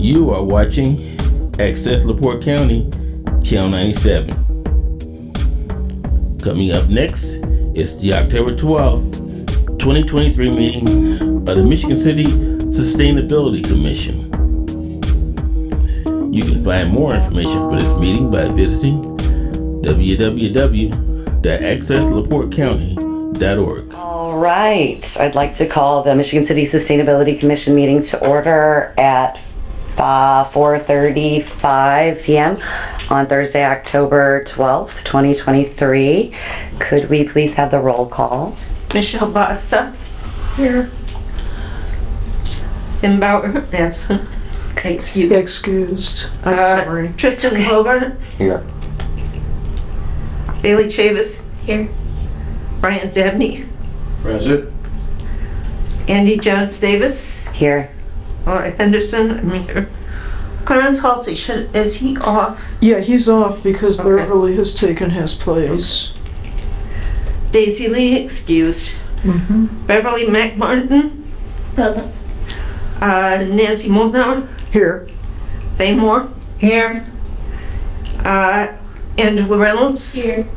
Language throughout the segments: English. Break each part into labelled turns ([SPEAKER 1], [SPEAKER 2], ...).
[SPEAKER 1] You are watching Access LaPorte County, Channel 97. Coming up next is the October 12th, 2023 meeting of the Michigan City Sustainability Commission. You can find more information for this meeting by visiting www.accesslaportecounty.org.
[SPEAKER 2] All right, I'd like to call the Michigan City Sustainability Commission meeting to order at 4:35 p.m. on Thursday, October 12th, 2023. Could we please have the roll call?
[SPEAKER 3] Michelle Basta. Here. Tim Bauer, absent.
[SPEAKER 4] Excused. I'm sorry.
[SPEAKER 3] Tristan Hobart.
[SPEAKER 2] Here.
[SPEAKER 3] Bailey Chavis. Here. Brian Dabney.
[SPEAKER 5] Present.
[SPEAKER 3] Andy Johns Davis.
[SPEAKER 2] Here.
[SPEAKER 3] Laura Henderson. I'm here. Clarence Halsey, is he off?
[SPEAKER 4] Yeah, he's off because
[SPEAKER 3] Okay.
[SPEAKER 4] Beverly has taken his place.
[SPEAKER 3] Daisy Lee, excused. Beverly McMartin. Nancy Molnar.
[SPEAKER 4] Here.
[SPEAKER 3] Faye Moore.
[SPEAKER 6] Here.
[SPEAKER 3] Angela Reynolds.
[SPEAKER 6] Here.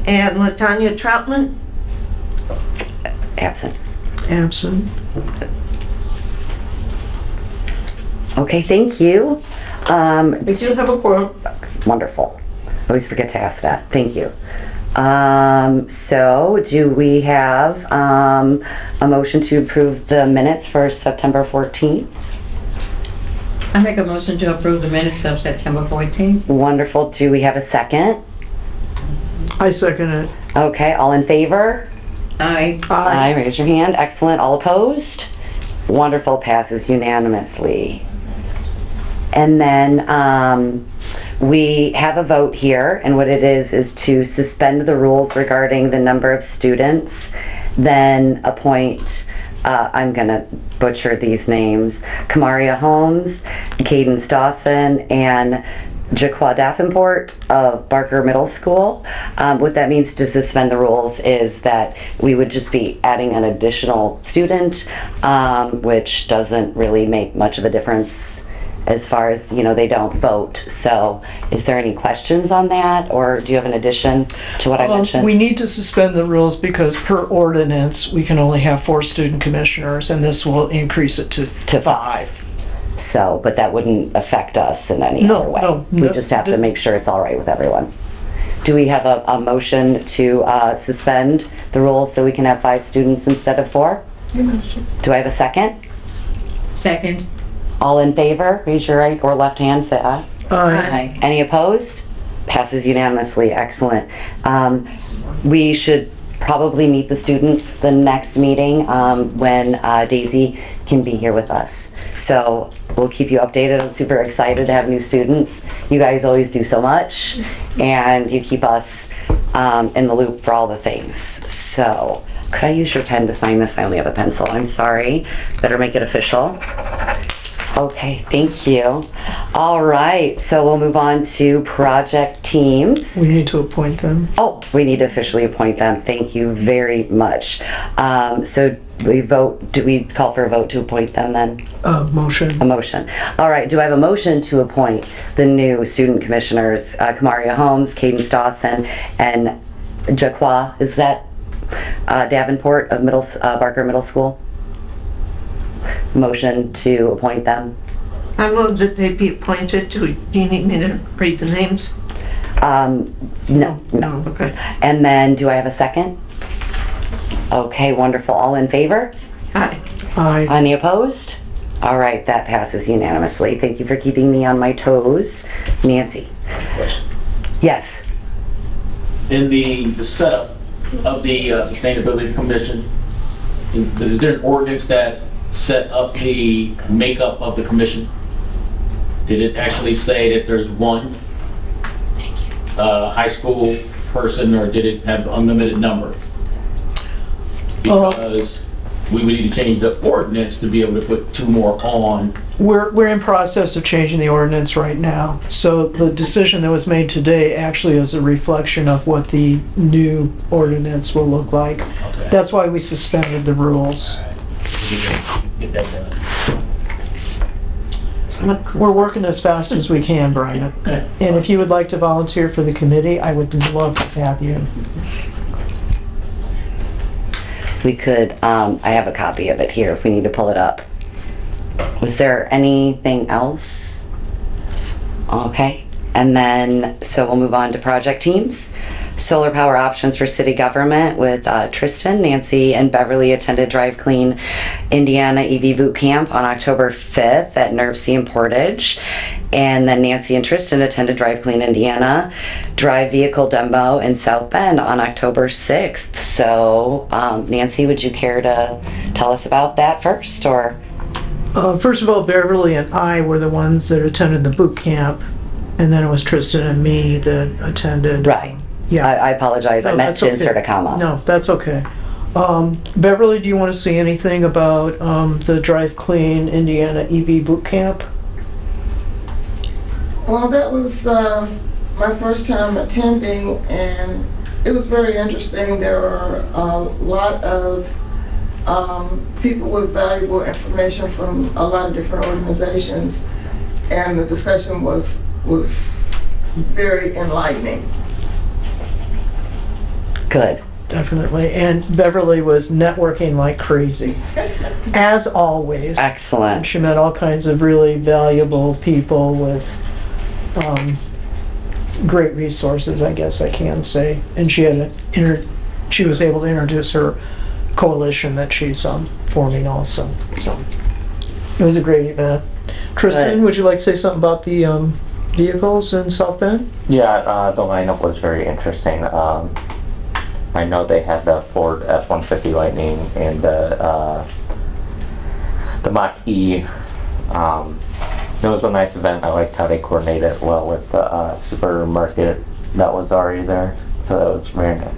[SPEAKER 3] And Latanya Troutman.
[SPEAKER 2] Absent.
[SPEAKER 4] Absent.
[SPEAKER 2] Okay, thank you.
[SPEAKER 3] We do have a quorum.
[SPEAKER 2] Wonderful. Always forget to ask that. Thank you. So do we have a motion to approve the minutes for September 14th?
[SPEAKER 6] I make a motion to approve the minutes of September 14th.
[SPEAKER 2] Wonderful. Do we have a second?
[SPEAKER 4] I second it.
[SPEAKER 2] Okay, all in favor?
[SPEAKER 6] Aye.
[SPEAKER 2] Aye, raise your hand. Excellent. All opposed? Wonderful, passes unanimously. And then we have a vote here, and what it is to suspend the rules regarding the number of students, then appoint, I'm gonna butcher these names, Kamaria Holmes, Cadence Dawson, and Jaquan Davenport of Barker Middle School. What that means to suspend the rules is that we would just be adding an additional student, which doesn't really make much of a difference as far as, they don't vote. So is there any questions on that, or do you have an addition to what I mentioned?
[SPEAKER 4] We need to suspend the rules because per ordinance, we can only have 4 student commissioners, and this will increase it to 5.
[SPEAKER 2] So, but that wouldn't affect us in any
[SPEAKER 4] No,
[SPEAKER 2] other way.
[SPEAKER 4] no,
[SPEAKER 2] We
[SPEAKER 4] no.
[SPEAKER 2] just have to make sure it's all right with everyone. Do we have a motion to suspend the rules so we can have 5 students instead of 4? Do I have a second?
[SPEAKER 6] Second.
[SPEAKER 2] All in favor, raise your right or left hand, say aye.
[SPEAKER 6] Aye.
[SPEAKER 2] Any opposed? Passes unanimously, excellent. We should probably meet the students the next meeting when Daisy can be here with us. So we'll keep you updated. I'm super excited to have new students. You guys always do so much, and you keep us in the loop for all the things. So could I use your pen to sign this? I only have a pencil, I'm sorry. Better make it official. Okay, thank you. All right, so we'll move on to project teams.
[SPEAKER 4] We need to appoint them.
[SPEAKER 2] Oh, we need to officially appoint them. Thank you very much. So we vote, do we call for a vote to appoint them then?
[SPEAKER 4] Motion.
[SPEAKER 2] A motion. All right, do I have a motion to appoint the new student commissioners, Kamaria Holmes, Cadence Dawson, and Jaquan, is that Davenport of Barker Middle School? Motion to appoint them.
[SPEAKER 3] I move that they be appointed to, do you need me to read the names?
[SPEAKER 2] No.
[SPEAKER 3] Okay.
[SPEAKER 2] And then do I have a second? Okay, wonderful. All in favor?
[SPEAKER 3] Aye.
[SPEAKER 4] Aye.
[SPEAKER 2] Any opposed? All right, that passes unanimously. Thank you for keeping me on my toes. Nancy?
[SPEAKER 5] Question.
[SPEAKER 2] Yes.
[SPEAKER 5] In the setup of the Sustainability Commission, is there an ordinance that set up the makeup of the commission? Did it actually say that there's one high school person, or did it have unlimited number? Because we would need to change the ordinance to be able to put 2 more on.
[SPEAKER 4] We're in process of changing the ordinance right now. So the decision that was made today actually is a reflection of what the new ordinance will look like.
[SPEAKER 5] Okay.
[SPEAKER 4] That's why we suspended the rules.
[SPEAKER 5] Get that done.
[SPEAKER 4] We're working as fast as we can, Brian.
[SPEAKER 5] Okay.
[SPEAKER 4] And if you would like to volunteer for the committee, I would love to have you.
[SPEAKER 2] We could, I have a copy of it here if we need to pull it up. Was there anything else? Okay, and then, so we'll move on to project teams. Solar power options for city government with Tristan, Nancy, and Beverly attended Drive Clean Indiana EV Boot Camp on October 5th at NERC in Portage. And then Nancy and Tristan attended Drive Clean Indiana Drive Vehicle Demo in South Bend on October 6th. So, Nancy, would you care to tell us about that first, or?
[SPEAKER 4] First of all, Beverly and I were the ones that attended the boot camp, and then it was Tristan and me that attended.
[SPEAKER 2] Right.
[SPEAKER 4] Yeah.
[SPEAKER 2] I apologize, I
[SPEAKER 4] No,
[SPEAKER 2] meant
[SPEAKER 4] that's
[SPEAKER 2] to
[SPEAKER 4] okay.
[SPEAKER 2] insert a comma.
[SPEAKER 4] No, that's okay. Beverly, do you want to say anything about the Drive Clean Indiana EV Boot Camp?
[SPEAKER 7] Well, that was my first time attending, and it was very interesting. There were a lot of people with valuable information from a lot of different organizations, and the discussion was very enlightening.
[SPEAKER 2] Good.
[SPEAKER 4] Definitely. And Beverly was networking like crazy, as always.
[SPEAKER 2] Excellent.
[SPEAKER 4] She met all kinds of really valuable people with great resources, I guess I can say. And she was able to introduce her coalition that she's forming also. So it was a great event. Tristan,
[SPEAKER 2] Good.
[SPEAKER 4] would you like to say something about the vehicles in South Bend?
[SPEAKER 8] Yeah, the lineup was very interesting. I know they had the Ford F-150 Lightning and the Mach-E. It was a nice event. I liked how they coordinated well with the supermarket that was already there. So that was very nice.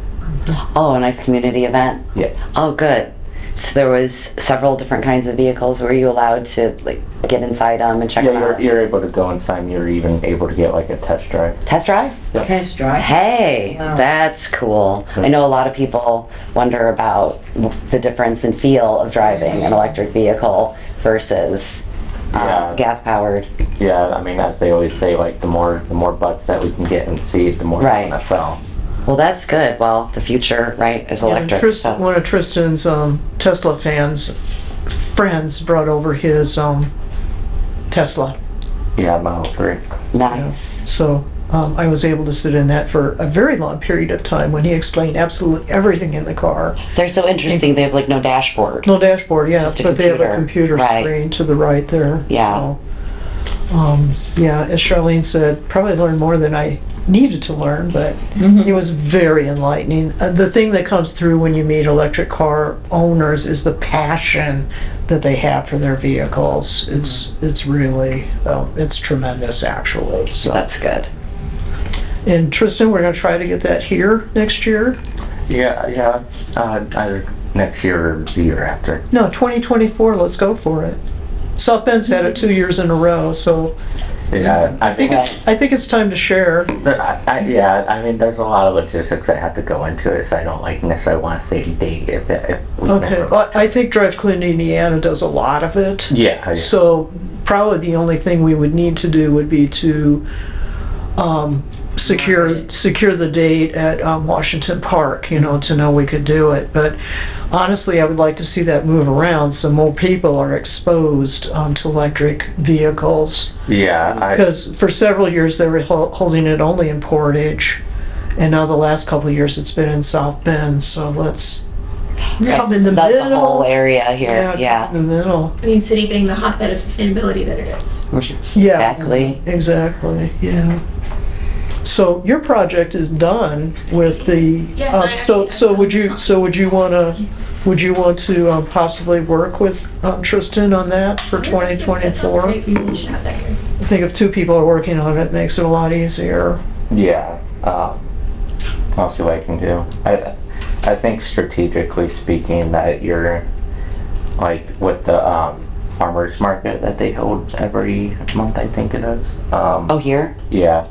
[SPEAKER 2] Oh, a nice community event.
[SPEAKER 8] Yeah.
[SPEAKER 2] Oh, good. So there was several different kinds of vehicles. Were you allowed to like get inside them and check them
[SPEAKER 8] Yeah,
[SPEAKER 2] out?
[SPEAKER 8] you're able to go inside. You're even able to get like a test drive.
[SPEAKER 2] Test drive?
[SPEAKER 6] Test drive.
[SPEAKER 2] Hey,
[SPEAKER 6] Wow.
[SPEAKER 2] that's cool. I know a lot of people wonder about the difference in feel of driving an electric vehicle versus
[SPEAKER 8] Yeah.
[SPEAKER 2] gas powered.
[SPEAKER 8] Yeah, I mean, as they always say, like the more butts that we can get and see, the more
[SPEAKER 2] Right.
[SPEAKER 8] we're gonna sell.
[SPEAKER 2] Well, that's good. Well, the future, right, is
[SPEAKER 4] Yeah,
[SPEAKER 2] electric.
[SPEAKER 4] Tristan,
[SPEAKER 2] so-
[SPEAKER 4] one of Tristan's Tesla friends brought over his Tesla.
[SPEAKER 8] Yeah, Model 3.
[SPEAKER 2] Nice.
[SPEAKER 4] So I was able to sit in that for a very long period of time when he explained absolutely everything in the car.
[SPEAKER 2] They're so interesting. They have like no dashboard.
[SPEAKER 4] No dashboard, yeah,
[SPEAKER 2] Just a
[SPEAKER 4] but they have a
[SPEAKER 2] computer.
[SPEAKER 4] computer
[SPEAKER 2] Right.
[SPEAKER 4] screen to the right there.
[SPEAKER 2] Yeah.
[SPEAKER 4] So, yeah, as Charlene said, probably learned more than I needed to learn, but it was very enlightening. The thing that comes through when you meet electric car owners is the passion that they have for their vehicles. It's really, it's tremendous actually. So.
[SPEAKER 2] That's good.
[SPEAKER 4] And Tristan, we're gonna try to get that here next year.
[SPEAKER 8] Yeah, either next year or the year after.
[SPEAKER 4] No, 2024, let's go for it. South Bend's had it 2 years in a row, so
[SPEAKER 8] Yeah, I think
[SPEAKER 4] I think it's time to share.
[SPEAKER 8] I mean, there's a lot of logistics that have to go into it, so I don't like necessarily want to say a date if we
[SPEAKER 4] Okay,
[SPEAKER 8] can.
[SPEAKER 4] well, I think Drive Clean Indiana does a lot of it.
[SPEAKER 8] Yeah.
[SPEAKER 4] So probably the only thing we would need to do would be to secure the date at Washington Park, to know we could do it. But honestly, I would like to see that move around so more people are exposed to electric vehicles.
[SPEAKER 8] Yeah,
[SPEAKER 4] Because for several years they were holding it only in Portage, and now the last couple of years it's been in South Bend. So let's come in the
[SPEAKER 2] That's
[SPEAKER 4] middle.
[SPEAKER 2] the whole area here.
[SPEAKER 4] Come
[SPEAKER 2] Yeah.
[SPEAKER 4] in the middle.
[SPEAKER 9] I mean, city being the hotbed of sustainability that it is.
[SPEAKER 4] Yeah.
[SPEAKER 2] Exactly.
[SPEAKER 4] Exactly. Yeah. So your project is done with the.
[SPEAKER 9] Yes, I
[SPEAKER 4] so
[SPEAKER 9] actually-
[SPEAKER 4] would you want to possibly work with Tristan on that for
[SPEAKER 9] That sounds
[SPEAKER 4] 2024?
[SPEAKER 9] great. We should have that here.
[SPEAKER 4] I think if two people are working on it, it makes it a lot easier.
[SPEAKER 8] yeah. I'll see what I can do. I think strategically speaking that you're like with the farmers market that they hold every month. I think it is.
[SPEAKER 2] Oh, here?
[SPEAKER 8] Yeah.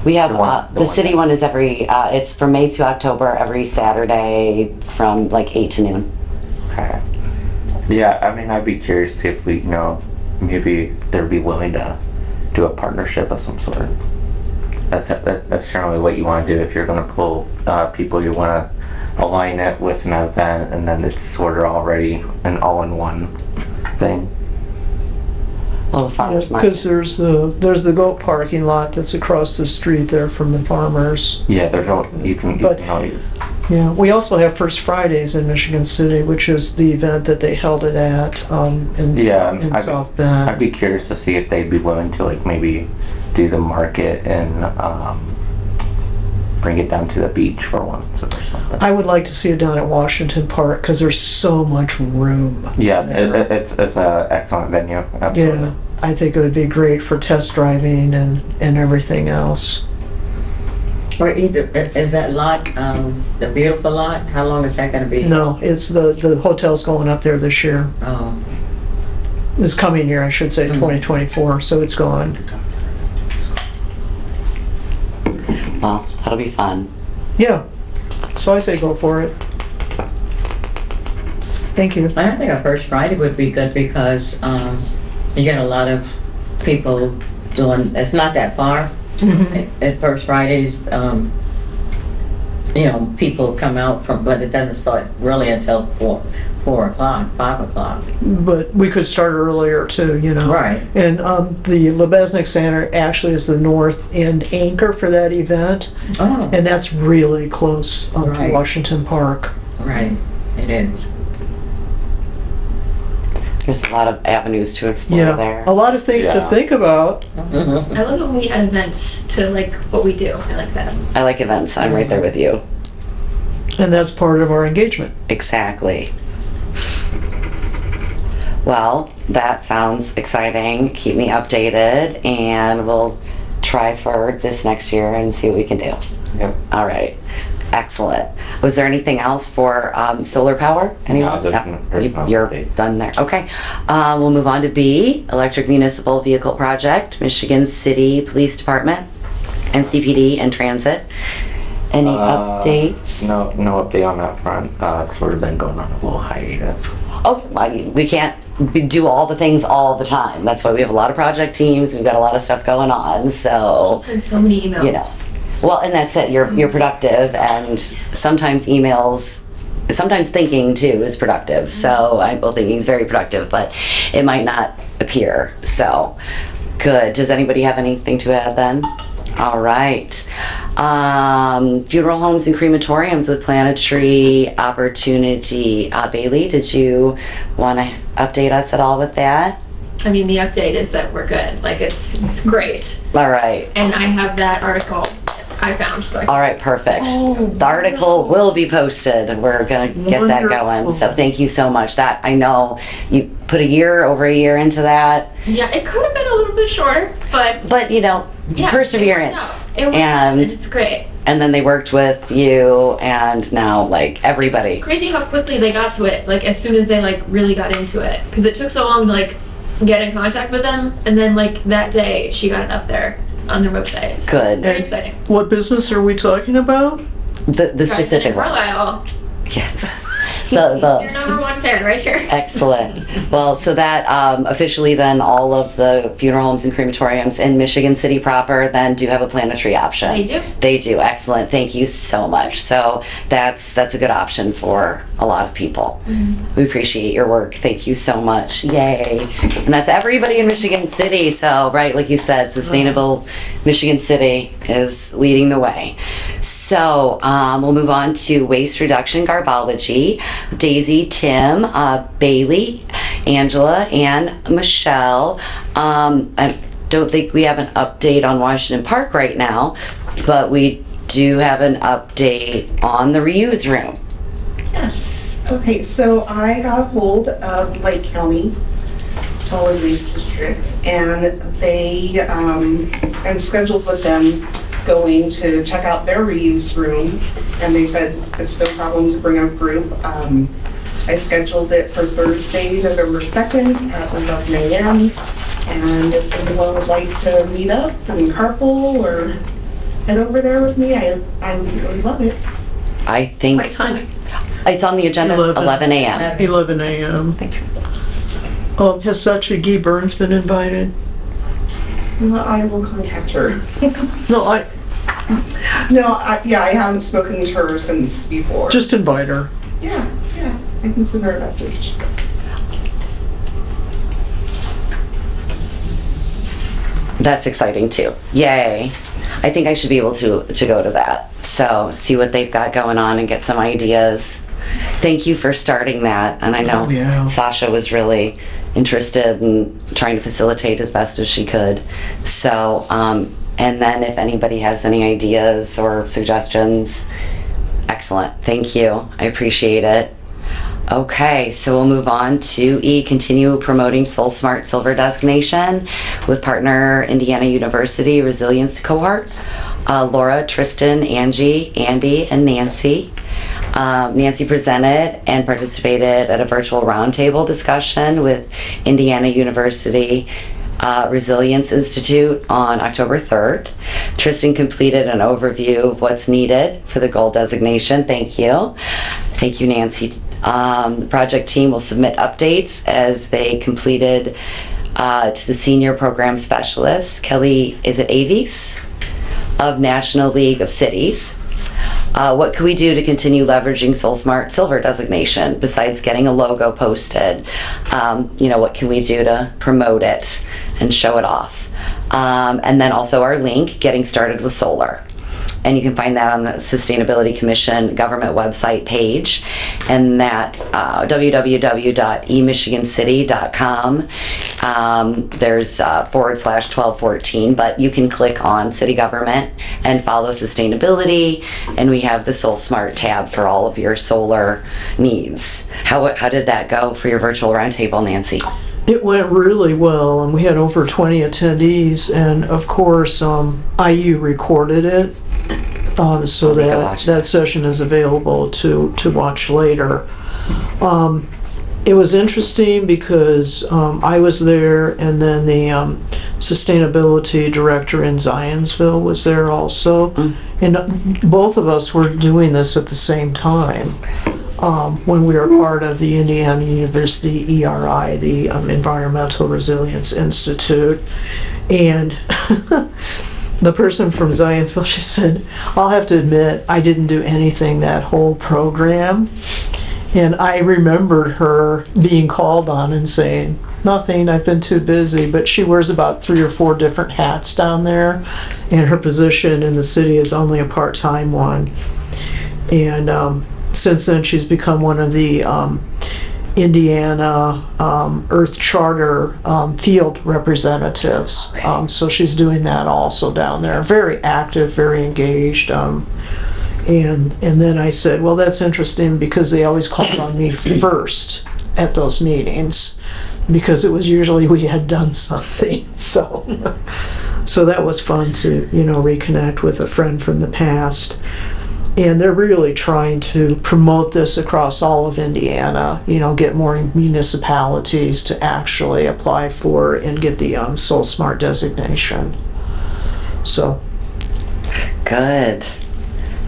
[SPEAKER 2] We have,
[SPEAKER 8] The
[SPEAKER 2] the
[SPEAKER 8] one
[SPEAKER 2] city
[SPEAKER 8] that-
[SPEAKER 2] one is it's from May to October, every Saturday from like 8 to noon.
[SPEAKER 8] Okay. Yeah, I mean, I'd be curious to see if we, maybe they'd be willing to do a partnership of some sort. That's generally what you want to do if you're going to pull people. You want to align it with an event, and then it's sort of already an all-in-one thing.
[SPEAKER 2] Well, the farmer's market.
[SPEAKER 4] Because there's the goat parking lot that's across the street there from the farmers.
[SPEAKER 8] Yeah, there's no, you can always.
[SPEAKER 4] Yeah, we also have First Fridays in Michigan City, which is the event that they held it at in South Bend.
[SPEAKER 8] I'd be curious to see if they'd be willing to like maybe do the market and bring it down to the beach for once or something.
[SPEAKER 4] I would like to see it down at Washington Park because there's so much room.
[SPEAKER 8] Yeah, it's an excellent venue. Absolutely.
[SPEAKER 4] Yeah, I think it would be great for test driving and everything else.
[SPEAKER 6] Or either, is that lot, the beautiful lot, how long is that gonna be?
[SPEAKER 4] No, it's the hotel's going up there this year.
[SPEAKER 6] Oh,
[SPEAKER 4] This coming year, I should say, 2024, so it's gone.
[SPEAKER 2] Well, that'll be fun.
[SPEAKER 4] Yeah, so I say go for it. Thank you.
[SPEAKER 6] I think a First Friday would be good because, you get a lot of people doing, it's not that far. At First Fridays, you know, people come out from, but it doesn't start really until 4 o'clock, 5 o'clock.
[SPEAKER 4] But we could start earlier too, you know.
[SPEAKER 6] Right.
[SPEAKER 4] And the Lebesnick Center actually is the north end anchor for that event,
[SPEAKER 6] Oh,
[SPEAKER 4] and that's really close to
[SPEAKER 6] Right.
[SPEAKER 4] Washington Park.
[SPEAKER 6] right, it is.
[SPEAKER 2] There's a lot of avenues to explore
[SPEAKER 4] Yeah,
[SPEAKER 2] there.
[SPEAKER 4] a lot of things to
[SPEAKER 8] Yeah.
[SPEAKER 4] think about.
[SPEAKER 9] I love when we add events to like what we do. I like that.
[SPEAKER 2] I like events. I'm right there with you.
[SPEAKER 4] And that's part of our engagement.
[SPEAKER 2] Exactly. Well, that sounds exciting. Keep me updated, and we'll try for this next year and see what we can do.
[SPEAKER 8] Yep.
[SPEAKER 2] All right. Excellent. Was there anything else for solar power? Anyone?
[SPEAKER 8] No, there's no
[SPEAKER 2] You're
[SPEAKER 8] update.
[SPEAKER 2] done there. Okay. We'll move on to B, Electric Municipal Vehicle Project, Michigan City Police Department, MCPD, and Transit. Any updates?
[SPEAKER 8] No update on that front. Sort of been going on a little hiatus.
[SPEAKER 2] Oh, we can't do all the things all the time. That's why we have a lot of project teams. We've got a lot of stuff going on. So,
[SPEAKER 9] Send so many emails.
[SPEAKER 2] you know. Well, and that's it. You're productive, and sometimes thinking too is productive. So thinking is very productive, but it might not appear. So good. Does anybody have anything to add then? All right. Funeral homes and crematoriums with Planetary Opportunity. Bailey, did you want to update us at all with that?
[SPEAKER 9] I mean, the update is that we're good. Like it's great.
[SPEAKER 2] All right.
[SPEAKER 9] And I have that article I found. So
[SPEAKER 2] All right, perfect. The article will be posted. We're gonna get that going.
[SPEAKER 4] Wonderful.
[SPEAKER 2] So thank you so much. That I know you put over a year into that,
[SPEAKER 9] yeah, it could have been a little bit shorter, but
[SPEAKER 2] you know,
[SPEAKER 9] yeah,
[SPEAKER 2] perseverance.
[SPEAKER 9] It worked out.
[SPEAKER 2] And
[SPEAKER 9] It's great.
[SPEAKER 2] and then they worked with you, and now like everybody.
[SPEAKER 9] Crazy how quickly they got to it. Like as soon as they like really got into it, because it took so long to like get in contact with them, and then like that day she got it up there on their website. So
[SPEAKER 2] Good.
[SPEAKER 9] It's very exciting.
[SPEAKER 4] What business are we talking about?
[SPEAKER 2] The specific one.
[SPEAKER 9] Carlisle.
[SPEAKER 2] Yes.
[SPEAKER 9] Your
[SPEAKER 2] The
[SPEAKER 9] number one fan right here.
[SPEAKER 2] excellent. Well, so that officially then all of the funeral homes and crematoriums in Michigan City proper then do have a planetary option.
[SPEAKER 9] They do.
[SPEAKER 2] They do. Excellent. Thank you so much. So that's a good option for a lot of people. We appreciate your work. Thank you so much. Yay. And that's everybody in Michigan City. So, right, like you said, Sustainable Michigan City is leading the way. So we'll move on to waste reduction garbology. Daisy, Tim, Bailey, Angela, and Michelle. I don't think we have an update on Washington Park right now, but we do have an update on the reuse room.
[SPEAKER 10] Yes. Okay, so I got hold of Lake County Solid Waste District, and they, I'm scheduled with them going to check out their reuse room, and they said it's no problem to bring a group. I scheduled it for Thursday, November 2nd at 11 a.m. And if anyone would like to meet up and carpool or head over there with me, I would really love it.
[SPEAKER 2] I think
[SPEAKER 9] What time?
[SPEAKER 2] it's on the agenda. It's 11 a.m.
[SPEAKER 4] 11 a.m. Has Sachi Guy Burns been invited?
[SPEAKER 10] Well, I will contact her.
[SPEAKER 4] No,
[SPEAKER 10] Yeah, I haven't spoken to her since before.
[SPEAKER 4] just invite her.
[SPEAKER 10] Yeah, I can send her a message.
[SPEAKER 2] That's exciting too. Yay. I think I should be able to go to that. So see what they've got going on and get some ideas. Thank you for starting that. And I know
[SPEAKER 4] Oh, yeah.
[SPEAKER 2] Sasha was really interested in trying to facilitate as best as she could. So, and then if anybody has any ideas or suggestions, excellent. Thank you. I appreciate it. Okay, so we'll move on to E, continue promoting Soul Smart Silver designation with partner Indiana University Resilience Cohort. Laura, Tristan, Angie, Andy, and Nancy. Nancy presented and participated at a virtual roundtable discussion with Indiana University Resilience Institute on October 3rd. Tristan completed an overview of what's needed for the gold designation. Thank you. Thank you, Nancy. The project team will submit updates as they completed to the senior program specialist, Kelly, is it Avies, of National League of Cities. What can we do to continue leveraging Soul Smart Silver designation besides getting a logo posted? What can we do to promote it and show it off? And then also our link, Getting Started with Solar. And you can find that on the Sustainability Commission government website page, and that www.emichigancity.com. There's /1214, but you can click on city government and follow sustainability, and we have the Soul Smart tab for all of your solar needs. How did that go for your virtual roundtable, Nancy?
[SPEAKER 4] It went really well, and we had over 20 attendees, and of course, IU recorded it, so
[SPEAKER 2] They can
[SPEAKER 4] that
[SPEAKER 2] watch
[SPEAKER 4] that session is available to watch later. It was interesting because I was there, and then the sustainability director in Zionsville was there also, and both of us were doing this at the same time. When we were part of the Indiana University ERI, the Environmental Resilience Institute. And the person from Zionsville, she said, I'll have to admit, I didn't do anything that whole program. And I remembered her being called on and saying, nothing, I've been too busy. But she wears about 3 or 4 different hats down there. And her position in the city is only a part-time one. And since then, she's become one of the Indiana Earth Charter field representatives. So she's doing that also down there. Very active, very engaged. And then I said, well, that's interesting because they always called on me first at those meetings because it was usually we had done something. So that was fun to, reconnect with a friend from the past. And they're really trying to promote this across all of Indiana, get more municipalities to actually apply for and get the Soul Smart designation. So.
[SPEAKER 2] Good.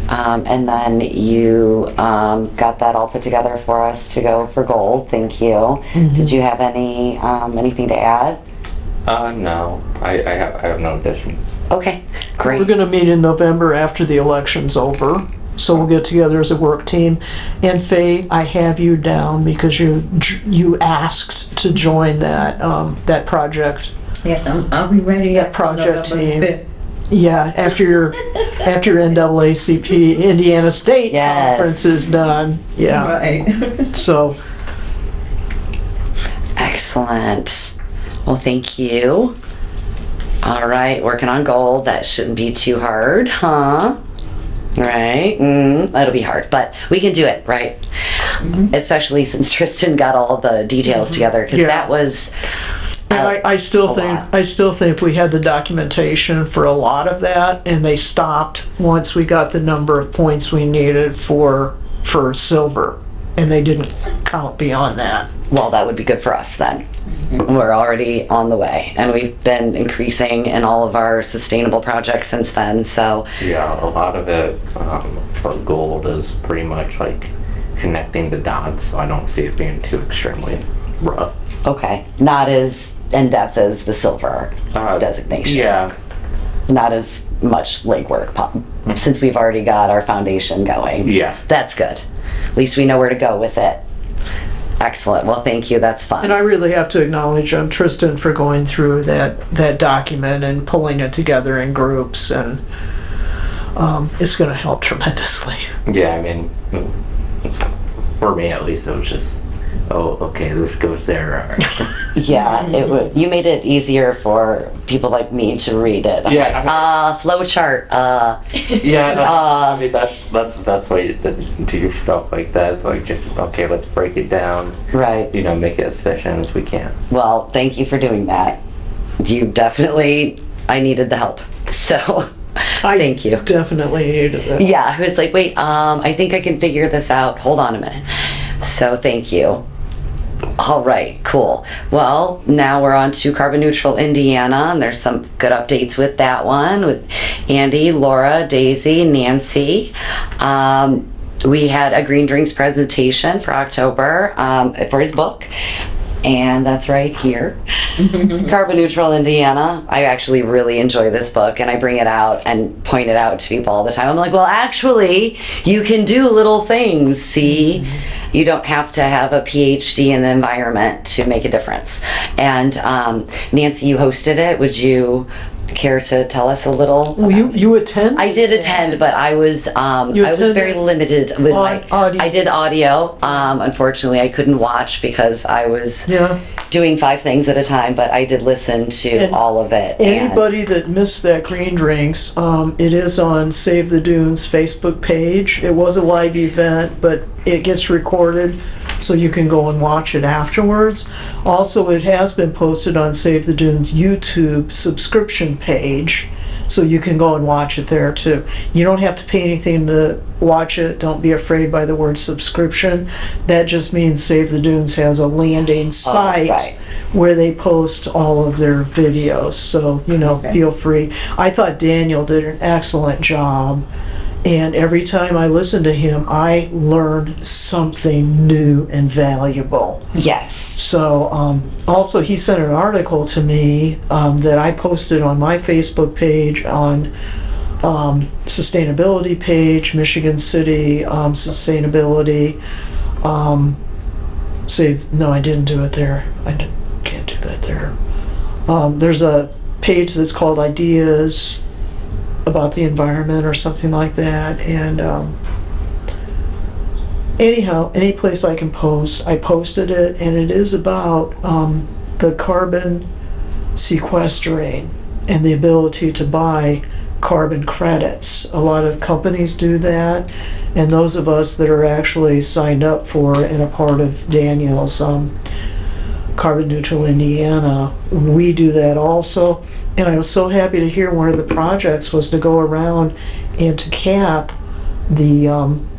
[SPEAKER 2] And then you got that all put together for us to go for gold. Thank you. Mm-hmm. Did you have anything to add?
[SPEAKER 8] No, I have no addition.
[SPEAKER 2] Okay, great.
[SPEAKER 4] We're going to meet in November after the election's over. So we'll get together as a work team. And Faye, I have you down because you asked to join that project.
[SPEAKER 6] Yes, I'll be ready
[SPEAKER 4] That
[SPEAKER 6] at
[SPEAKER 4] project team.
[SPEAKER 6] November 5th.
[SPEAKER 4] Yeah, after your NAACP Indiana State
[SPEAKER 2] Yes.
[SPEAKER 4] conference is done. Yeah.
[SPEAKER 6] Right.
[SPEAKER 4] So.
[SPEAKER 2] Excellent. Well, thank you. All right, working on gold. That shouldn't be too hard, huh? Right? That'll be hard, but we can do it, right? Mm-hmm. Especially since Tristan got all the details together, because that was.
[SPEAKER 4] And I still think we had the documentation for a lot of that, and they stopped once we got the number of points we needed for silver, and they didn't count beyond that.
[SPEAKER 2] Well, that would be good for us then. We're already on the way, and we've been increasing in all of our sustainable projects since then, so.
[SPEAKER 8] Yeah, a lot of it for gold is pretty much like connecting the dots, so I don't see it being too extremely
[SPEAKER 2] Okay, not as in-depth as the silver designation.
[SPEAKER 8] Yeah.
[SPEAKER 2] Not as much legwork, since we've already got our foundation going.
[SPEAKER 8] Yeah.
[SPEAKER 2] That's good. At least we know where to go with it. Excellent. Well, thank you. That's fun.
[SPEAKER 4] And I really have to acknowledge Tristan for going through that document and pulling it together in groups, and it's going to help tremendously.
[SPEAKER 8] Yeah, I mean, for me at least, it was just, oh, okay, this goes there.
[SPEAKER 2] Yeah, it would. You made it easier for people like me to read it. I'm
[SPEAKER 8] Yeah.
[SPEAKER 2] like, flow chart.
[SPEAKER 8] Yeah, I mean, that's why you do stuff like that. It's like, just, okay, let's break it down,
[SPEAKER 2] Right.
[SPEAKER 8] you know, make it as efficient as we can.
[SPEAKER 2] Well, thank you for doing that. You definitely. I needed the help. So, thank you.
[SPEAKER 4] Definitely needed that.
[SPEAKER 2] Yeah, I was like, wait, I think I can figure this out. Hold on a minute. So thank you. All right, cool. Well, now we're on to Carbon Neutral Indiana, and there's some good updates with that one, with Andy, Laura, Daisy, Nancy. We had a Green Drinks presentation for October for his book, and that's right here. Carbon Neutral Indiana. I actually really enjoy this book, and I bring it out and point it out to people all the time. I'm like, well, actually, you can do little things. See, you don't have to have a PhD in the environment to make a difference. And Nancy, you hosted it. Would you care to tell us a little?
[SPEAKER 4] Well, you attend?
[SPEAKER 2] I did attend, but I was
[SPEAKER 4] attended
[SPEAKER 2] very limited with my
[SPEAKER 4] audio.
[SPEAKER 2] I did audio. Unfortunately, I couldn't watch because I was doing 5 things at a time, but I did listen to
[SPEAKER 4] And
[SPEAKER 2] all of it.
[SPEAKER 4] Anybody that missed that Green Drinks, it is on Save the Dunes Facebook page. It was a live event, but it gets recorded, so you can go and watch it afterwards. Also, it has been posted on Save the Dunes YouTube subscription page, so you can go and watch it there too. You don't have to pay anything to watch it. Don't be afraid by the word subscription. That just means Save the Dunes has a landing site
[SPEAKER 2] right.
[SPEAKER 4] where they post all of their videos. So, feel free. I thought Daniel did an excellent job. And every time I listened to him, I learned something new and valuable.
[SPEAKER 2] Yes.
[SPEAKER 4] So, also he sent an article to me that I posted on my Facebook page, on sustainability page, Michigan City sustainability. No, I didn't do it there. Can't do that there. There's a page that's called Ideas about the environment or something like that, and anyhow, any place I can post, I posted it, and it is about the carbon sequestering and the ability to buy carbon credits. A lot of companies do that, and those of us that are actually signed up for and a part of Daniel's Carbon Neutral Indiana, we do that also. And I was so happy to hear one of the projects was to go around and to cap the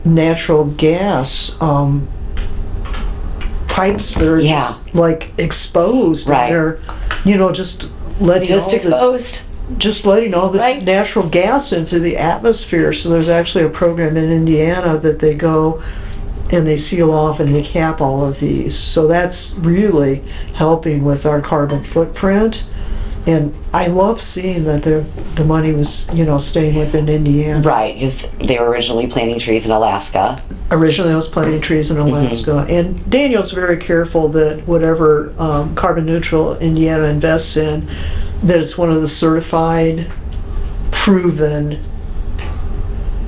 [SPEAKER 4] natural gas pipes that are just like exposed.
[SPEAKER 2] Right.
[SPEAKER 4] And they're, just letting all this
[SPEAKER 2] Right.
[SPEAKER 4] natural gas into the atmosphere. So there's actually a program in Indiana that they go and they seal off and they cap all of these. So that's really helping with our carbon footprint. And I love seeing that the money was, staying within Indiana.
[SPEAKER 2] Right, because they were originally planting trees in Alaska.
[SPEAKER 4] Originally, I was planting trees in Alaska. And Daniel's very careful that whatever Carbon Neutral Indiana invests in, that it's one of the certified, proven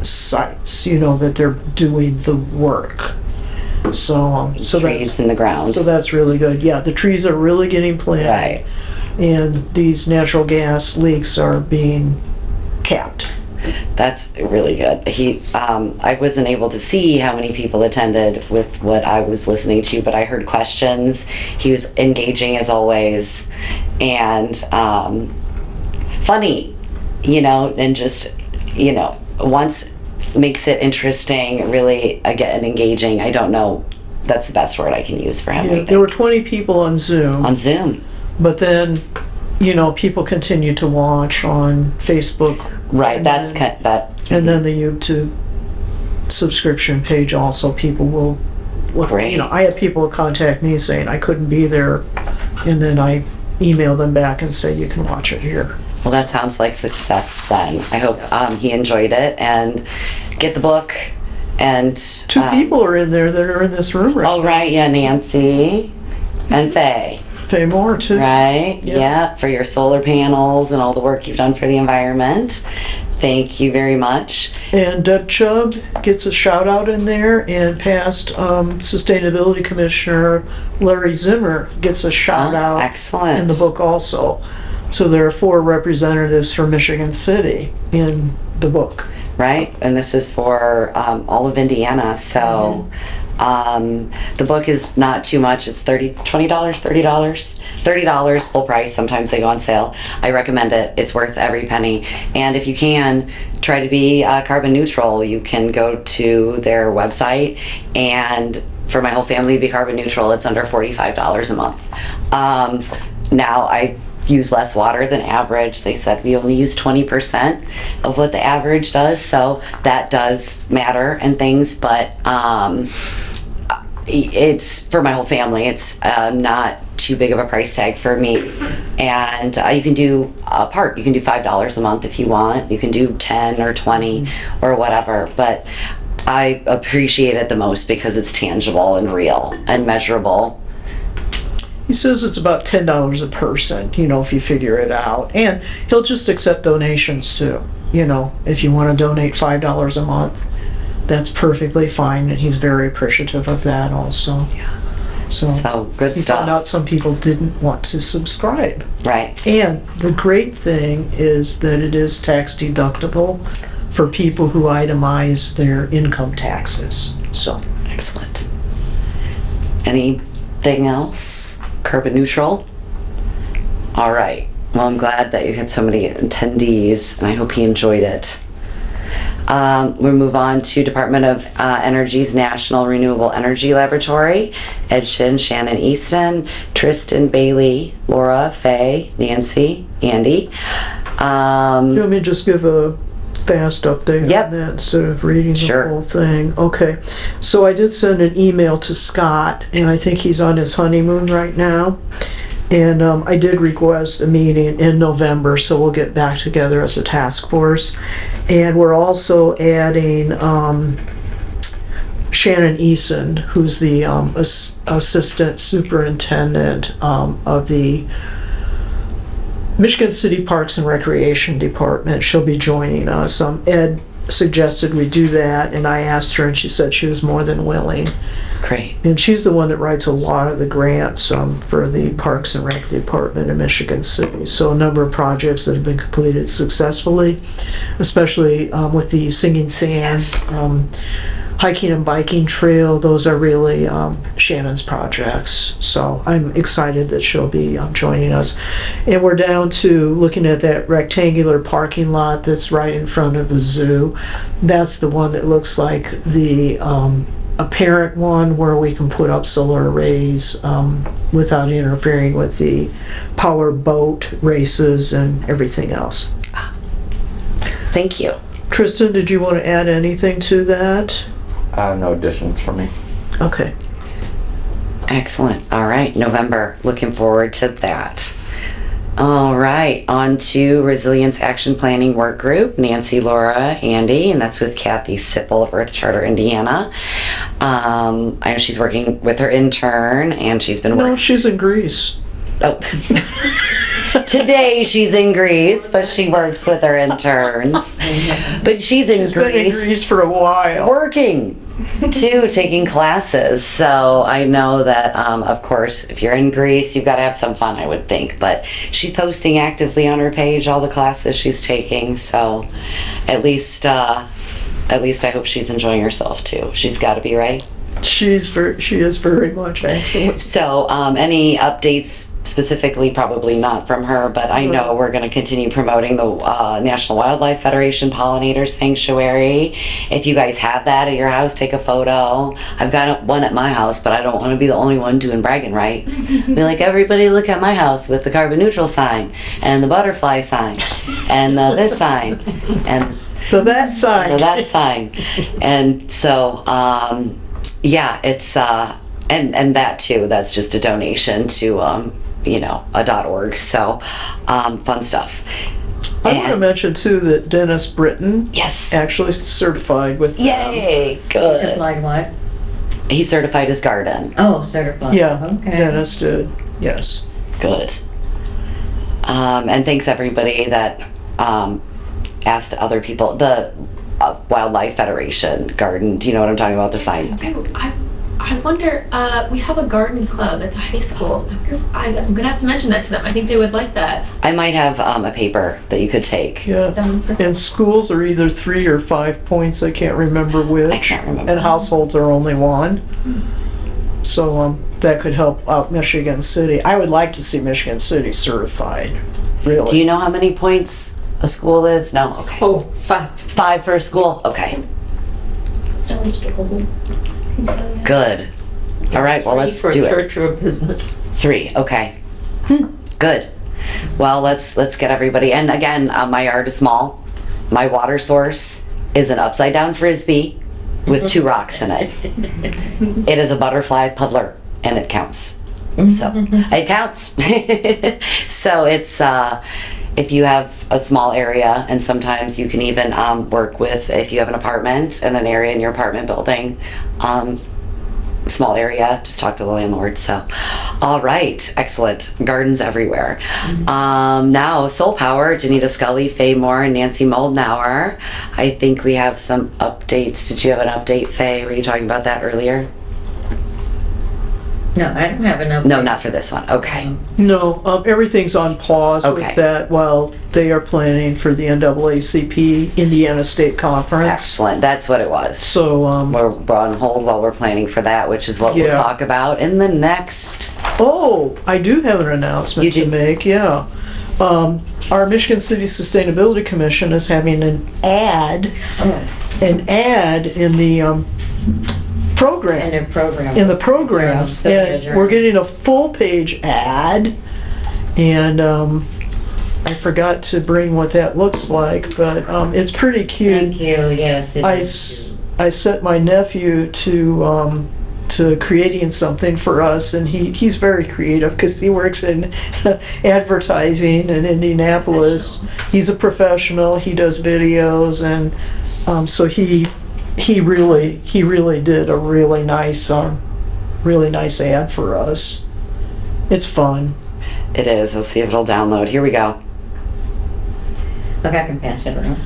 [SPEAKER 4] sites, that they're doing the work. So
[SPEAKER 2] Trees in the ground.
[SPEAKER 4] So that's really good. Yeah, the trees are really getting planted.
[SPEAKER 2] Right.
[SPEAKER 4] And these natural gas leaks are being capped.
[SPEAKER 2] That's really good. I wasn't able to see how many people attended with what I was listening to, but I heard questions. He was engaging as always, and funny, and just, once makes it interesting, really, again, engaging. I don't know, that's the best word I can use for him.
[SPEAKER 4] Yeah, there were 20 people on Zoom.
[SPEAKER 2] On Zoom.
[SPEAKER 4] But then, people continue to watch on Facebook.
[SPEAKER 2] Right,
[SPEAKER 4] and
[SPEAKER 2] that's
[SPEAKER 4] then,
[SPEAKER 2] that.
[SPEAKER 4] And then the YouTube subscription page also, people will, look,
[SPEAKER 2] Great.
[SPEAKER 4] you know, I had people contact me saying I couldn't be there, and then I email them back and say, you can watch it here.
[SPEAKER 2] Well, that sounds like success then. I hope he enjoyed it, and get the book. And
[SPEAKER 4] Two people are in there that are in this room right
[SPEAKER 2] Oh, right, yeah, Nancy and Faye.
[SPEAKER 4] Faye Moore too.
[SPEAKER 2] Right,
[SPEAKER 4] Yeah.
[SPEAKER 2] yeah, for your solar panels and all the work you've done for the environment. Thank you very much.
[SPEAKER 4] And Deb Chubb gets a shout out in there, and past Sustainability Commissioner Larry Zimmer gets a shout out
[SPEAKER 2] Excellent.
[SPEAKER 4] in the book also. So there are 4 representatives from Michigan City in the book.
[SPEAKER 2] Right, and this is for all of Indiana, so the book is not too much. It's $20, $30 full price. Sometimes they go on sale. I recommend it. It's worth every penny. And if you can, try to be carbon neutral. You can go to their website, and for my whole family to be carbon neutral, it's under $45 a month. Now I use less water than average. They said we only use 20% of what the average does, so that does matter and things, but it's for my whole family. It's not too big of a price tag for me, and you can do a part. You can do $5 a month if you want. You can do 10 or 20 or whatever, but I appreciate it the most because it's tangible and real and measurable.
[SPEAKER 4] He says it's about $10 a person, you know, if you figure it out. And he'll just accept donations too. You know, if you want to donate $5 a month, that's perfectly fine. And he's very appreciative of that also. Yeah.
[SPEAKER 2] So good
[SPEAKER 4] he
[SPEAKER 2] stuff.
[SPEAKER 4] found out some people didn't want to subscribe.
[SPEAKER 2] Right.
[SPEAKER 4] And the great thing is that it is tax deductible for people who itemize their income taxes. So
[SPEAKER 2] Excellent. Anything else? Carbon neutral? All right. Well, I'm glad that you had so many attendees, and I hope he enjoyed it. We'll move on to Department of Energy's National Renewable Energy Laboratory. Ed Shin, Shannon Easton, Tristan Bailey, Laura, Faye, Nancy, Andy.
[SPEAKER 4] you want me to just give a fast update
[SPEAKER 2] Yep.
[SPEAKER 4] on that instead of reading
[SPEAKER 2] Sure.
[SPEAKER 4] the whole thing? Okay. So I did send an email to Scott, and I think he's on his honeymoon right now. And I did request a meeting in November, so we'll get back together as a task force. And we're also adding Shannon Eason, who's the assistant superintendent of the Michigan City Parks and Recreation Department. She'll be joining us. Ed suggested we do that, and I asked her, and she said she was more than willing.
[SPEAKER 2] Great.
[SPEAKER 4] And she's the one that writes a lot of the grants for the Parks and Rec Department in Michigan City. So a number of projects that have been completed successfully, especially with the Singing Sands, hiking and biking trail. Those are really Shannon's projects. So I'm excited that she'll be joining us. And we're down to looking at that rectangular parking lot that's right in front of the zoo. That's the one that looks like the apparent one where we can put up solar arrays without interfering with the power boat races and everything else.
[SPEAKER 2] Thank you.
[SPEAKER 4] Tristan, did you want to add anything to that?
[SPEAKER 8] No additions for me.
[SPEAKER 4] Okay.
[SPEAKER 2] Excellent. All right, November. Looking forward to that. All right, on to Resilience Action Planning Work Group. Nancy, Laura, Andy, and that's with Kathy Sipple of Earth Charter Indiana. I know she's working with her intern, and she's been
[SPEAKER 4] No,
[SPEAKER 2] working.
[SPEAKER 4] she's in Greece.
[SPEAKER 2] Oh. Today she's in Greece, but she works with her interns. But she's in
[SPEAKER 4] She's been in
[SPEAKER 2] Greece.
[SPEAKER 4] Greece for a while.
[SPEAKER 2] Working too, taking classes. So I know that, of course, if you're in Greece, you've got to have some fun, I would think. But she's posting actively on her page all the classes she's taking. So at least I hope she's enjoying herself too. She's got to be, right?
[SPEAKER 4] She is very much, actually.
[SPEAKER 2] So any updates specifically, probably not from her, but I know we're going to continue promoting the National Wildlife Federation Pollinator Sanctuary. If you guys have that at your house, take a photo. I've got one at my house, but I don't want to be the only one doing bragging rights. Be like, everybody look at my house with the carbon neutral sign and the butterfly sign and this sign and
[SPEAKER 4] So that sign.
[SPEAKER 2] that sign. And so yeah, it's, and that too, that's just a donation to, a .org, so, fun stuff.
[SPEAKER 4] I want to
[SPEAKER 2] And-
[SPEAKER 4] mention too that Dennis Britton
[SPEAKER 2] Yes.
[SPEAKER 4] actually certified with them.
[SPEAKER 2] Yay, good.
[SPEAKER 6] Supplied what?
[SPEAKER 2] He certified his garden.
[SPEAKER 6] Oh, certified.
[SPEAKER 4] Yeah,
[SPEAKER 6] Okay.
[SPEAKER 4] Dennis did, yes.
[SPEAKER 2] Good. And thanks everybody that asked other people. The Wildlife Federation garden. Do you know what I'm talking about? The sign.
[SPEAKER 9] Dude, I wonder, we have a garden club at the high school. I'm gonna have to mention that to them. I think they would like that.
[SPEAKER 2] I might have a paper that you could take.
[SPEAKER 4] Yeah. And schools are either 3 or 5 points, I can't remember which.
[SPEAKER 2] I can't remember.
[SPEAKER 4] And households are only 1. So that could help out Michigan City. I would like to see Michigan City certified, really.
[SPEAKER 2] Do you know how many points a school is? No. Okay.
[SPEAKER 3] Oh, 5.
[SPEAKER 2] 5 for a school. Okay.
[SPEAKER 9] So just a whole.
[SPEAKER 2] Good. All right. Well, let's do it.
[SPEAKER 3] Church or a business.
[SPEAKER 2] 3. Okay. Good. Well, let's get everybody. And again, my yard is small. My water source is an upside down frisbee with 2 rocks in it. It is a butterfly puddler, and it counts. So it counts. So it's if you have a small area, and sometimes you can even work with, if you have an apartment and an area in your apartment building, small area, just talk to the landlord. So, all right, excellent. Gardens everywhere. Now, Soul Power, Janita Scully, Faye Moore, and Nancy Moldenauer. I think we have some updates. Did you have an update, Faye? Were you talking about that earlier?
[SPEAKER 6] No, I don't have enough.
[SPEAKER 2] No, not for this one. Okay.
[SPEAKER 4] No, everything's on pause
[SPEAKER 2] Okay.
[SPEAKER 4] with that while they are planning for the NAACP Indiana State Conference.
[SPEAKER 2] Excellent. That's what it was.
[SPEAKER 4] So,
[SPEAKER 2] We're on hold while we're planning for that, which is what we'll
[SPEAKER 4] Yeah.
[SPEAKER 2] talk about in the next.
[SPEAKER 4] oh, I do have an announcement
[SPEAKER 2] You
[SPEAKER 4] to
[SPEAKER 2] do?
[SPEAKER 4] make, yeah. Our Michigan City Sustainability Commission is having an ad in the program.
[SPEAKER 6] In the program.
[SPEAKER 4] In the program, and we're getting a full-page ad, and I forgot to bring what that looks like, but it's pretty cute.
[SPEAKER 6] Thank you, yes. it
[SPEAKER 4] I,
[SPEAKER 6] is.
[SPEAKER 4] I set my nephew to creating something for us, and he's very creative because he works in advertising in Indianapolis. He's a professional. He does videos, and so he really did a really nice ad for us. It's fun.
[SPEAKER 2] It is. Let's see if it'll download. Here we go.
[SPEAKER 6] Look, I can pass it around.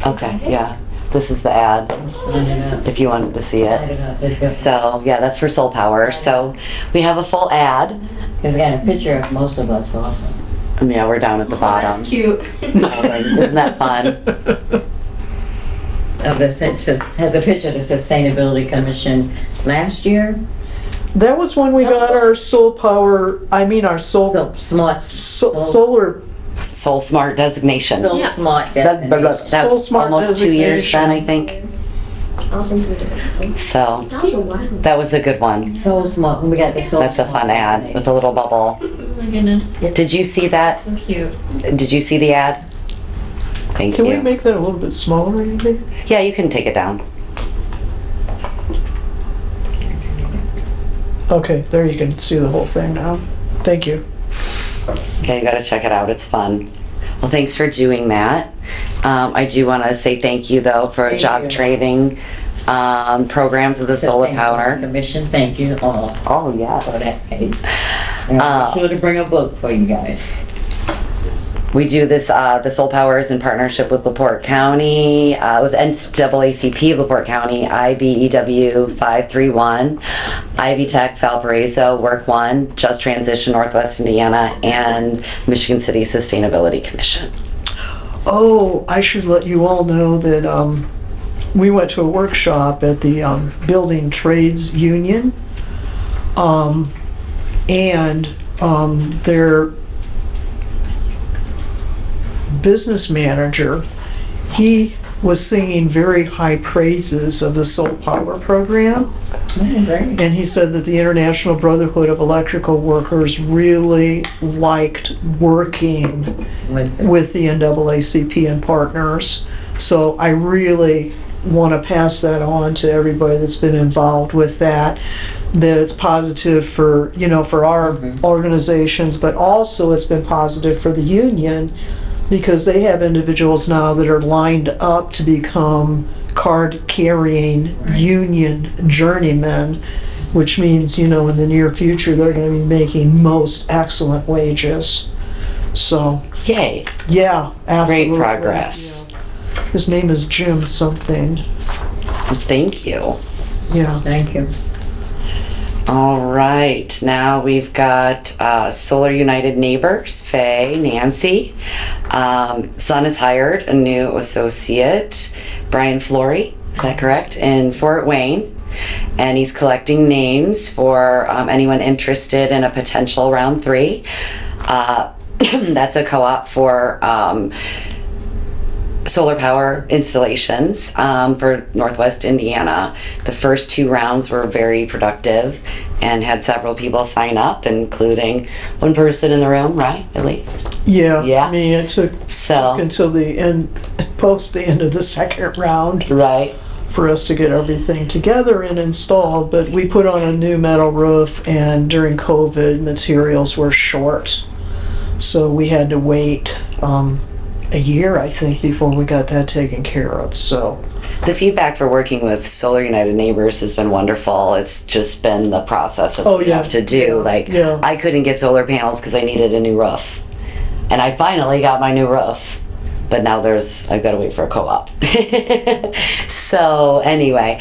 [SPEAKER 2] Okay, yeah. This is the ad,
[SPEAKER 6] Sign it up.
[SPEAKER 2] if you wanted to see
[SPEAKER 6] Sign
[SPEAKER 2] it.
[SPEAKER 6] it up. It's good.
[SPEAKER 2] So, yeah, that's for Soul Power. So, we have a full ad.
[SPEAKER 6] It's got a picture of most of us also.
[SPEAKER 2] And yeah, we're down at the
[SPEAKER 9] Oh,
[SPEAKER 2] bottom.
[SPEAKER 9] that's cute.
[SPEAKER 2] Isn't that fun?
[SPEAKER 6] Has a picture of the Sustainability Commission last year.
[SPEAKER 4] That was when we got our soul power. I mean, our soul
[SPEAKER 6] So smart.
[SPEAKER 4] solar.
[SPEAKER 2] Soul Smart designation.
[SPEAKER 6] So
[SPEAKER 9] Yeah.
[SPEAKER 6] smart.
[SPEAKER 2] That's
[SPEAKER 4] Soul Smart
[SPEAKER 2] almost 2 years then, I
[SPEAKER 4] designation.
[SPEAKER 2] think. So,
[SPEAKER 9] That was a while.
[SPEAKER 2] that was a good one.
[SPEAKER 6] So smart. We got the so
[SPEAKER 2] That's a fun ad with a little bubble.
[SPEAKER 9] Oh my goodness.
[SPEAKER 2] Did you see that?
[SPEAKER 9] So cute.
[SPEAKER 2] Did you see the ad? Thank
[SPEAKER 4] Can we
[SPEAKER 2] you.
[SPEAKER 4] make that a little bit smaller, maybe?
[SPEAKER 2] Yeah, you can take it down.
[SPEAKER 4] Okay, there you can see the whole thing now. Thank you.
[SPEAKER 2] Okay, you gotta check it out. It's fun. Well, thanks for doing that. I do want to say thank you though for
[SPEAKER 6] Thank
[SPEAKER 2] job
[SPEAKER 6] you.
[SPEAKER 2] training programs of the Solar Power.
[SPEAKER 6] Commission. Thank you all
[SPEAKER 2] Oh
[SPEAKER 6] for
[SPEAKER 2] yes.
[SPEAKER 6] that page. And I'm sure to bring a book for you guys.
[SPEAKER 2] We do this. The Soul Power is in partnership with LaPorte County, with NAACP of LaPorte County, IBEW 531, Ivy Tech, Valparaiso, Work One, Just Transition Northwest Indiana, and Michigan City Sustainability Commission.
[SPEAKER 4] Oh, I should let you all know that we went to a workshop at the Building Trades Union, and their business manager, he was singing very high praises of the Soul Power program.
[SPEAKER 6] Great.
[SPEAKER 4] And he said that the International Brotherhood of Electrical Workers really liked working with the NAACP and partners. So I really want to pass that on to everybody that's been involved with that, that it's positive for, for our organizations, but also it's been positive for the union because they have individuals now that are lined up to become card-carrying union journeymen, which means, in the near future, they're going to be making most excellent wages. So,
[SPEAKER 2] Yay.
[SPEAKER 4] yeah, absolutely.
[SPEAKER 2] Great progress.
[SPEAKER 4] Yeah. His name is Jim something.
[SPEAKER 2] Thank you.
[SPEAKER 4] Yeah.
[SPEAKER 6] Thank you.
[SPEAKER 2] All right, now we've got Solar United Neighbors, Faye, Nancy. Son has hired a new associate, Brian Flory, is that correct, in Fort Wayne. And he's collecting names for anyone interested in a potential round 3. That's a co-op for solar power installations for Northwest Indiana. The first 2 rounds were very productive and had several people sign up, including one person in the room, right? At least.
[SPEAKER 4] Yeah.
[SPEAKER 2] Yeah.
[SPEAKER 4] I mean, it took until the end, post the end of the second round.
[SPEAKER 2] Right.
[SPEAKER 4] For us to get everything together and installed, but we put on a new metal roof, and during COVID, materials were short. So we had to wait a year, I think, before we got that taken care of. So
[SPEAKER 2] the feedback for working with Solar United Neighbors has been wonderful. It's just been the process of what you have to do. I couldn't get solar panels because I needed a new roof. And I finally got my new roof. But now I've got to wait for a co-op. So anyway,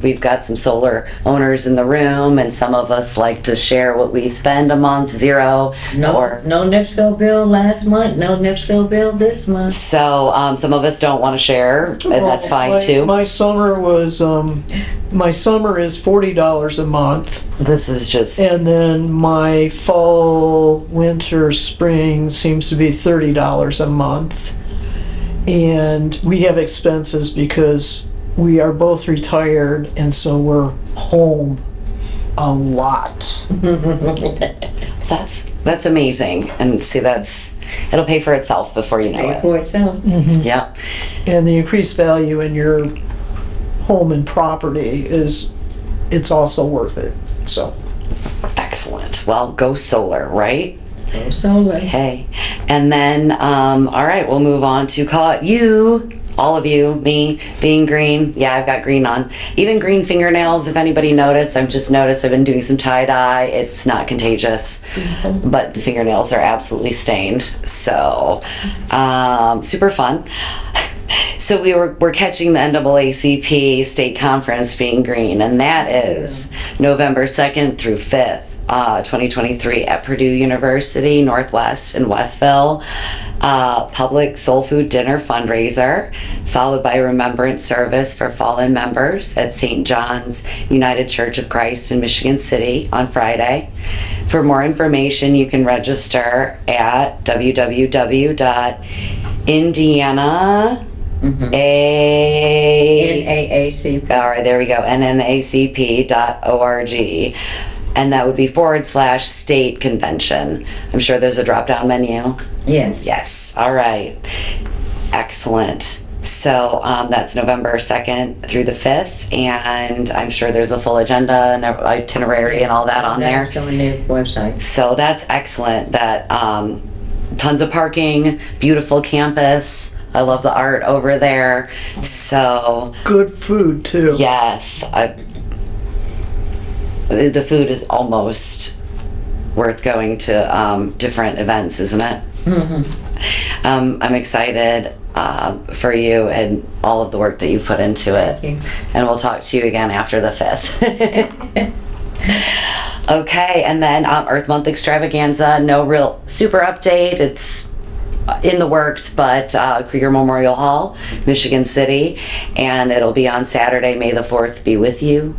[SPEAKER 2] we've got some solar owners in the room, and some of us like to share what we spend a month, $0.
[SPEAKER 6] No NIPSCO bill last month, no NIPSCO bill this month.
[SPEAKER 2] So some of us don't want to share, and that's fine too.
[SPEAKER 4] My summer was, my summer is $40 a month.
[SPEAKER 2] This is just...
[SPEAKER 4] And then my fall, winter, spring seems to be $30 a month. And we have expenses because we are both retired, and so we're home a lot.
[SPEAKER 2] That's amazing. And see, it'll pay for itself before you know it.
[SPEAKER 6] Pay for itself.
[SPEAKER 2] Yep.
[SPEAKER 4] And the increased value in your home and property it's also worth it. So
[SPEAKER 2] excellent. Well, go solar, right?
[SPEAKER 6] Go solar.
[SPEAKER 2] Hey. And then all right, we'll move on to call it you, all of you, me being green. Yeah, I've got green on. Even green fingernails, if anybody noticed. I've been doing some tie-dye. It's not contagious, but the fingernails are absolutely stained. So super fun. So we're catching the NAACP state conference being green, and that is November 2nd through 5th, 2023 at Purdue University Northwest in Westville. Public soul food dinner fundraiser, followed by a remembrance service for fallen members at St. John's United Church of Christ in Michigan City on Friday. For more information, you can register at www.indiana
[SPEAKER 6] NAACP.
[SPEAKER 2] All right, there we go. NNACP.org. And that would be /state convention. I'm sure there's a drop-down menu.
[SPEAKER 6] Yes.
[SPEAKER 2] Yes. All right. Excellent. So that's November 2nd through the 5th, and I'm sure there's a full agenda and itinerary and all that on there.
[SPEAKER 6] That's on their website.
[SPEAKER 2] So that's excellent. That tons of parking, beautiful campus. I love the art over there. So
[SPEAKER 4] good food too.
[SPEAKER 2] Yes, the food is almost worth going to different events, isn't it?
[SPEAKER 6] Mm-hmm.
[SPEAKER 2] I'm excited for you and all of the work that you've put into it.
[SPEAKER 6] Thank you.
[SPEAKER 2] And we'll talk to you again after the 5th. Okay, and then Earth Month Extravaganza, no real super update. It's in the works, but Krieger Memorial Hall, Michigan City, and it'll be on Saturday, May the 4th be with you.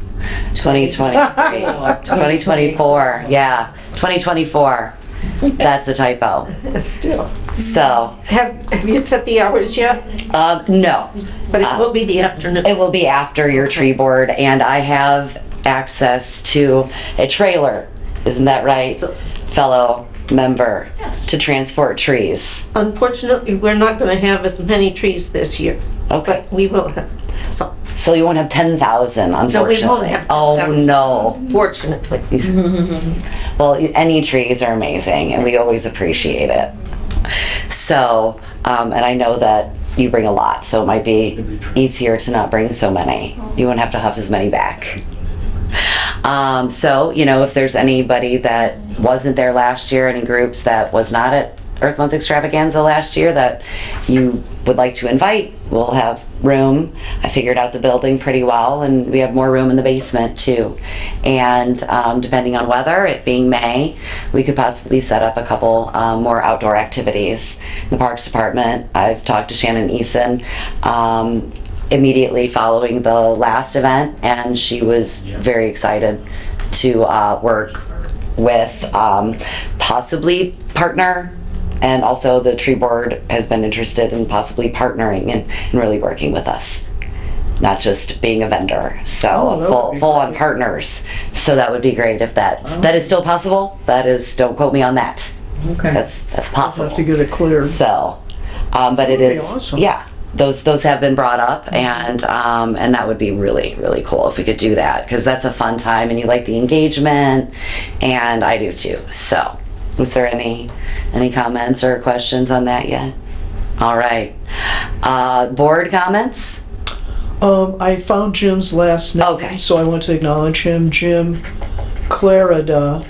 [SPEAKER 2] 2024, yeah, 2024. That's a typo.
[SPEAKER 3] Still.
[SPEAKER 2] So,
[SPEAKER 3] Have you set the hours yet?
[SPEAKER 2] no.
[SPEAKER 3] But it will be the afternoon.
[SPEAKER 2] It will be after your tree board, and I have access to a trailer. Isn't that right, fellow member?
[SPEAKER 3] Yes.
[SPEAKER 2] To transport trees.
[SPEAKER 3] Unfortunately, we're not going to have as many trees this year.
[SPEAKER 2] Okay,
[SPEAKER 3] But we will have some.
[SPEAKER 2] so you won't have 10,000, unfortunately.
[SPEAKER 3] No, we won't have
[SPEAKER 2] Oh,
[SPEAKER 3] 10,000.
[SPEAKER 2] no.
[SPEAKER 3] Fortunately.
[SPEAKER 2] Well, any trees are amazing, and we always appreciate it. So, and I know that you bring a lot, so it might be easier to not bring so many. You won't have to huff as many back. So, if there's anybody that wasn't there last year, any groups that was not at Earth Month Extravaganza last year that you would like to invite, we'll have room. I figured out the building pretty well, and we have more room in the basement too. And depending on weather, it being May, we could possibly set up a couple more outdoor activities. The Parks Department, I've talked to Shannon Eason immediately following the last event, and she was very excited to work with possibly partner. And also the tree board has been interested in possibly partnering and really working with us, not just being a vendor. So
[SPEAKER 4] Oh, that would be
[SPEAKER 2] full on
[SPEAKER 4] great.
[SPEAKER 2] partners. So that would be great if that is still possible. That is, don't quote me on that.
[SPEAKER 6] Okay.
[SPEAKER 2] That's
[SPEAKER 4] I'll
[SPEAKER 2] possible.
[SPEAKER 4] have to get it cleared.
[SPEAKER 2] So, but it
[SPEAKER 4] That'd be
[SPEAKER 2] is,
[SPEAKER 4] awesome.
[SPEAKER 2] yeah. Those have been brought up, and that would be really, really cool if we could do that, because that's a fun time, and you like the engagement, and I do too. So, is there any comments or questions on that yet? All right. Board comments?
[SPEAKER 4] I found Jim's last name,
[SPEAKER 2] Okay.
[SPEAKER 4] so I want to acknowledge him. Jim Clarida,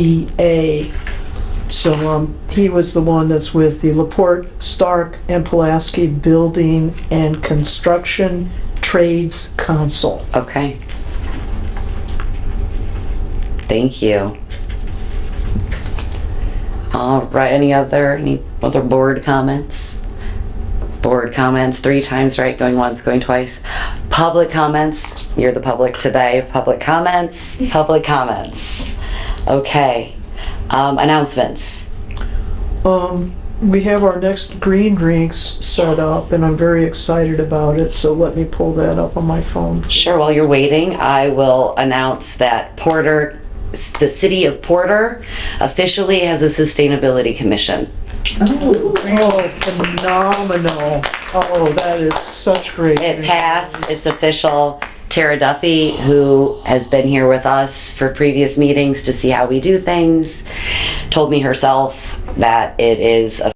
[SPEAKER 4] Clarida. So he was the one that's with the Laporte, Stark, and Pulaski Building and Construction Trades Council.
[SPEAKER 2] Okay. Thank you. All right, any other board comments? Board comments, 3 times, right? Going once, going twice. Public comments, you're the public today. Public comments, public comments. Okay. Announcements.
[SPEAKER 4] We have our next green drinks set up, and I'm very excited about it, so let me pull that up on my phone.
[SPEAKER 2] Sure, while you're waiting, I will announce that the city of Porter officially has a sustainability commission.
[SPEAKER 4] Oh, phenomenal. Oh, that is such great.
[SPEAKER 2] It passed, it's official. Tara Duffy, who has been here with us for previous meetings to see how we do things, told me herself that it is